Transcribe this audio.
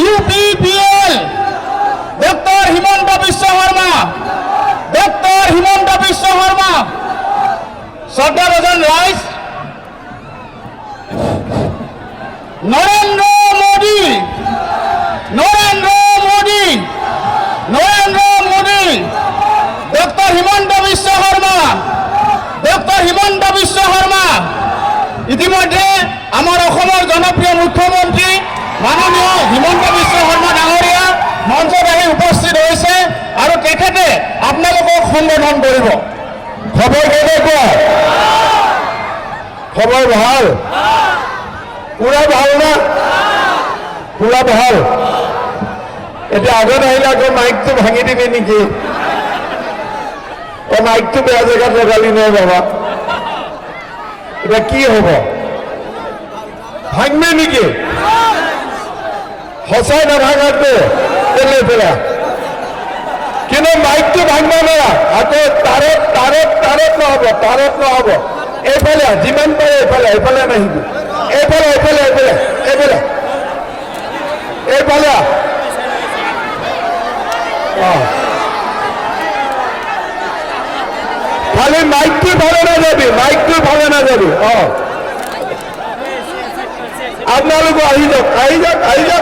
UPPL doctor Himanta Biswa Sarma, doctor Himanta Biswa Sarma, শ্রদ্ধাভাজন রাইজ, Narendra Modi, Narendra Modi, Narendra Modi, doctor Himanta Biswa Sarma, doctor Himanta Biswa Sarma. ইতিমধ্যে আমাৰ অসমৰ জনপ্ৰিয় মুখ্যমন্ত্ৰী মাননীয় হিমন্ত বিশ্ব শৰ্মা ডাঙৰীয়া মঞ্চত আহি উপস্থিত হৈছে আৰু তেখেতে আপোনালোকক সম্বোধন কৰিব। খবৰ কেনেকুৱা? খবৰ ভাল? পুৰা ভাল না? পুৰা ভাল। এতিয়া আগত আহিলে আকৌ মাইকটো ভাঙি দিবি নেকি? মাইকটো বেয়া জেগাত লগালি নাই বাবা, এতিয়া কি হ'ব? ভাঙবি নেকি? সঁচাই নাভাঙাটো পেলাই পেলা, কিন্তু মাইকটো ভাঙব নোৱাৰা। আকৌ তাৰত তাৰত তাৰত নহ'ব, তাৰত নহ'ব। এইফালে যিমান পাৰে এইফালে, এইফালে নাহিবি, এইফালে এইফালে এইফালে এইফালে এইফালে। খালি মাইকটো ভালে নাযাবি, মাইকটো ভালে নাযাবি। আপোনালোকো আহি যাওক, আহি যাওক, আহি যাওক।